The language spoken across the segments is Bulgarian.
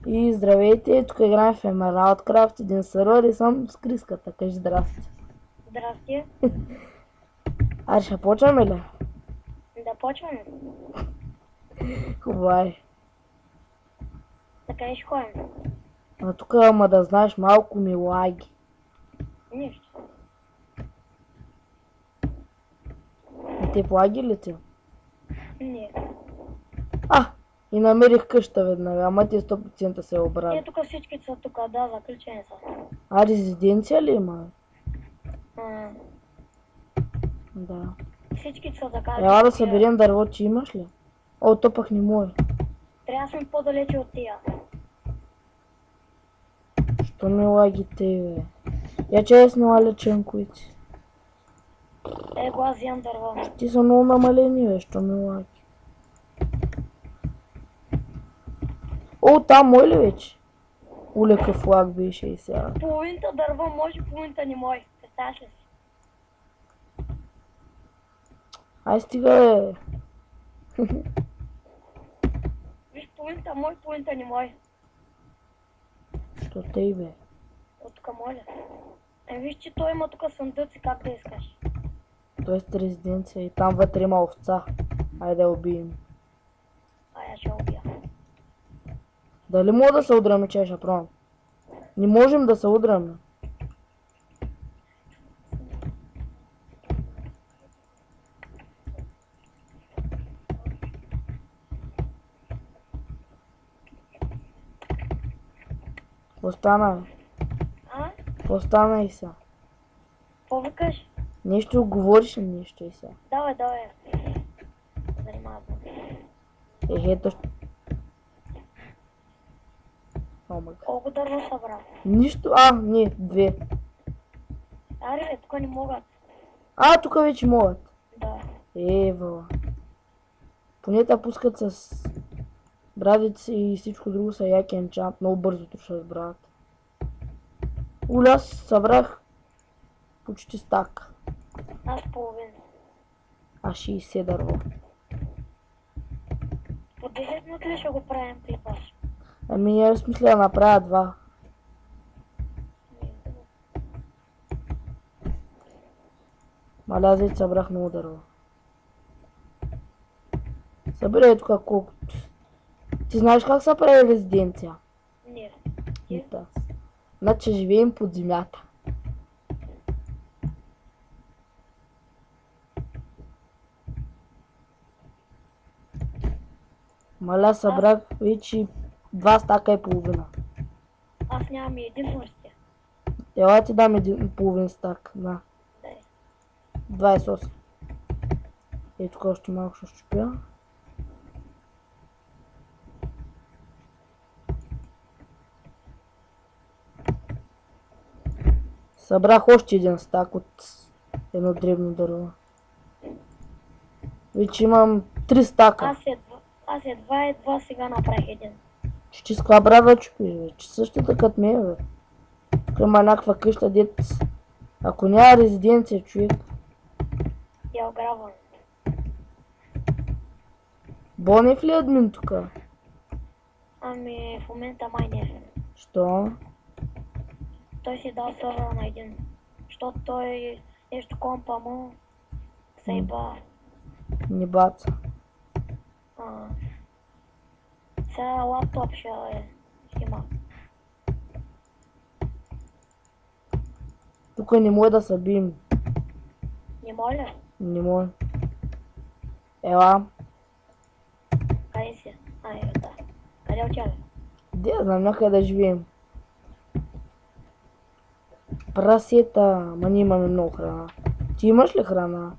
И здравейте, тук играем в Emerald Craft, един сервер и съм с Криската. Кажи здрасти. Здрасти. Аре, ще почваме ли? Да почваме. Хубаво е. Така и ще ходим. А тук, ама да знаеш, малко ми лаги. Нищо. И те лаги ли ти? Не. И намерих къща веднага, ама те 100% се обрали. Тук всички са тук, да, заключени са. А резиденция ли има? А, Да. всички са така. Ела да съберем дърво, че имаш ли? О, то пък не може. Трябва да сме по-далече от тия. Що ми лаги те, бе? Я че я сняла леченковите. Го аз вземам дърво. Ти са много намалени, бе, що ми лаги. О, там мой ли вече? Уле какъв лаг беше и сега. Половината дърво може, половината не може. Представяш ли си? Ай стига, бе. Виж, половината може, половината не може. Що тъй, бе? От тук моля. Виж, че той има тук съндъци, как да искаш. Тоест резиденция и там вътре има овца. Айде да убием. Я ще убия. Дали мога да се удраме, че ще пробвам? Не можем да се удраме. Остана, бе. Остана и сега. Какво викаш? Нещо говориш ли нещо и сега? Давай. Занимава. Ето. Омъг. Колко дърво събрал? Нищо. Не, 2. Аре, бе, тук не могат. Тук вече могат. Да. Ева. Поне те пускат с брадици и всичко друго са яки енчант. Много бързо ще разбрават. Аз събрах почти стак. Аз половина. 60 дърво. По 10 минути ли ще го правим клипа? Я смисля да направя 2. Маля, аз вече събрах много дърво. Събирай тук колко. Ти знаеш как се прави резиденция? Не. Да. Значи живеем под земята. Маля, събрах вече 2 стака и половина. Аз нямам и един мърсия. Ела ти дам един половин стак. На. Дай. 28. Ето тук още малко ще щупя. Събрах още един стак от едно древно дърво. Вече имам 3 стака. Аз едва сега направих един. Ще с каква брада чупиш, бе? Че същата като мен, бе. Тук има някаква къща, дет. Ако няма резиденция, човек. Я ограбвам. Бонев ли е админ тук? В момента май не. Що? Той си дал сървъра на един. Защото той нещо компа му се еба. Не баца. Сега лаптоп ще има. Тук не може да се бием. Не моля? Не може. Ела. Къде си? Да. Къде отяга? Де знам, някъде да живеем. Прасета, ма ние имаме много храна. Ти имаш ли храна?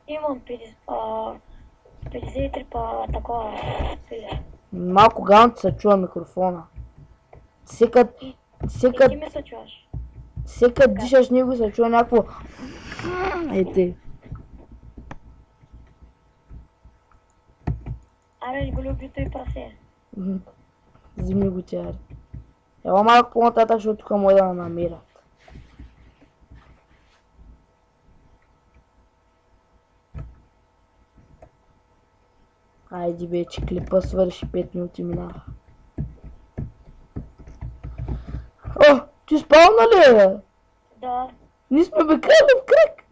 Имам 53 па такова. Малко гално ти се чува микрофона. И ти ми се чуваш. Всекът дишаш него се чува някакво. Ете. Аре, го любито и прасе. Вземи го тяри. Ела малко по-нататък, защото тук може да намерят. Айде вече, клипа свърши, 5 минути минаха. Ти спална ли, бе? Да. Ние сме обикрали в кръг.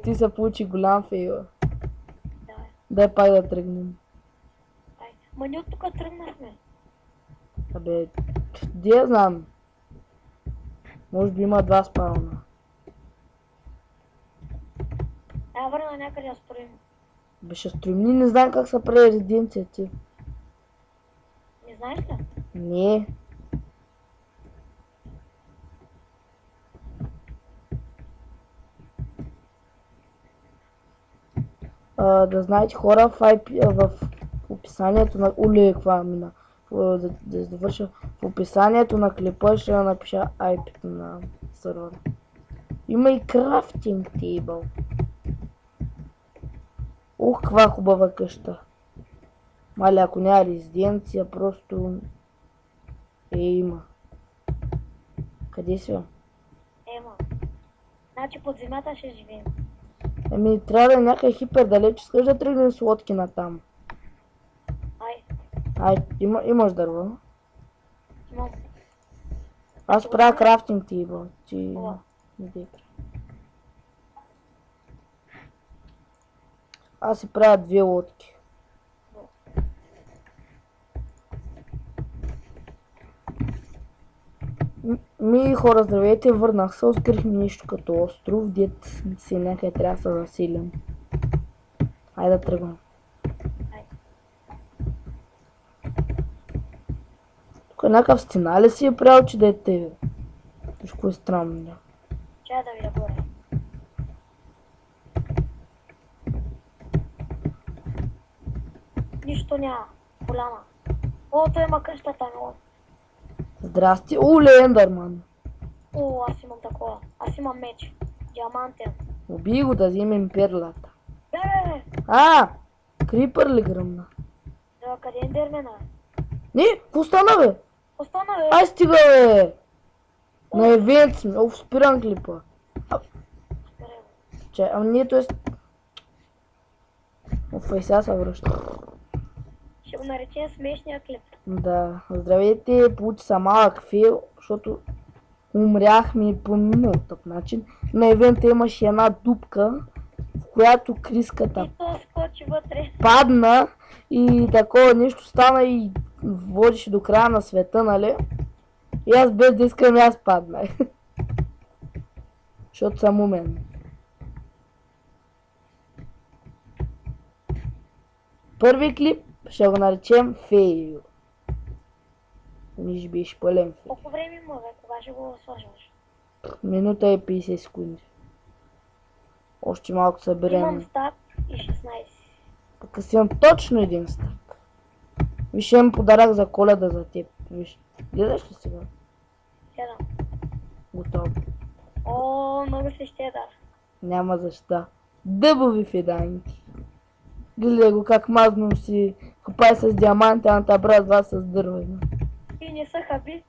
Ти се получи голям фейл. Да. Дай пак да тръгнем. Ай. Ма ние от тук тръгнахме. Абе, де я знам. Може би има 2 спална. Я върна някъде да строим. Бе, ще строим. Ние не знаем как се прави резиденция ти. Не знаеш ли? Не. Да знаете хора в описанието на... Оле, каква мина. Да завърша. В описанието на клипа ще напиша IP на сервера. Има и крафтинг тейбъл. Ух, каква хубава къща. Мале, ако няма резиденция, просто... има. Къде си, бе? Ема. Значи под земята ще живеем. Ами, трябва да е някъде хипер далеч. Искаш да тръгнем с лодки натам. Ай. Имаш дърво? Имам. Аз правя крафтинг тейбъл. Ти... О. Не дей прави. Аз си правя 2 лодки. Хора, здравейте, върнах се, открих ми нещо като остров, дет си някъде трябва да се заселим. Айде да тръгвам. Ай. Тук някакъв стена ли си е правил, че да е тебе? Виж кое е странно, да. Чай да видя горе. Нищо няма. Поляна. О, той има къщата ми. Здрасти, оле, Ендърман. О, аз имам такова. Аз имам меч. Диамантен. Убий го да вземем перлата. Бе! Крипър ли гръмна? Да, къде е Ендермена? Не, какво стана, бе? Остана, бе! Ай, стига, бе! На евент сме. Оф, спирам клипа. Спирай, бе. Чай, ние, т.е. Оф, и сега се връща. Ще го наречем смешния клип. Да, здравейте, получи са малък фейл, защото умряхме по много тъп начин. На евента имаше една дупка, в която криската И то скочи вътре. падна и такова нещо стана и водеше до края на света, нали? И аз без да искам, аз паднах. Защото съм умен. Първи клип ще го наречем фейл. Миш беше пълен фейл. Колко време има, бе? Кога ще го сложиш? Минута и 50 секунди. Още малко Имам съберем. стак и 16. Пък аз имам точно един стак. Виж, имам подарък за Коледа за теб. Виж. Гледаш ли сега? Седам. Готово. О, много се щедър. Няма защо. Дъбови фиданки. Гледай го как мазно си копай с диаманти, а на брат вас с дървена. И не са хаби.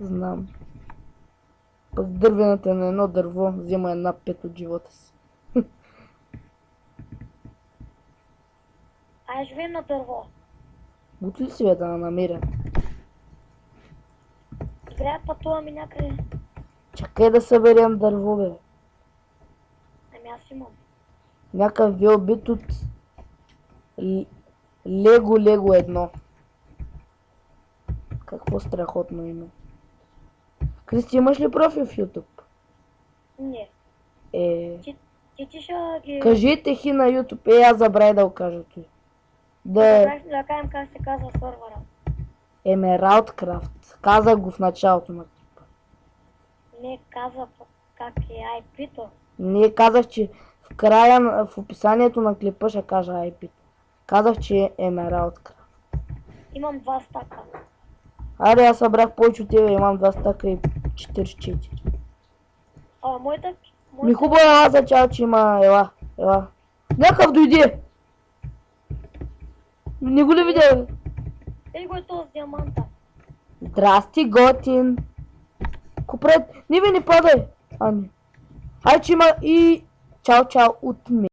Знам. Пък дървената на едно дърво взема 1/5 от живота си. А я живеем на дърво. Готви ли си бе да намеря? Играят пътуваме някъде. Чакай да съберем дърво, бе. Ами аз имам. Някакъв велбит от Лего едно. Какво страхотно име. Кристи, имаш ли профил в YouTube? Не. Ти ще ги... Кажете хи на YouTube. Аз забравя да го кажа той. Да кажем как се казва сървъра. Emeraldcraft. Казах го в началото на клипа. Не казва как е IP-то. Не казах, че в края, в описанието на клипа ще кажа IP. Казах, че е Emeraldcraft. Имам 2 стака. Аре, аз събрах повече от тебе, имам 2 стака и 44. А, моята... Ми хубаво ела за чао, че има, ела. Някакъв дойде! Не го ли видя? Ей го е този с диаманта. Здрасти, готин! Купред, не падай! Ами. Ай, че има и чао от мен.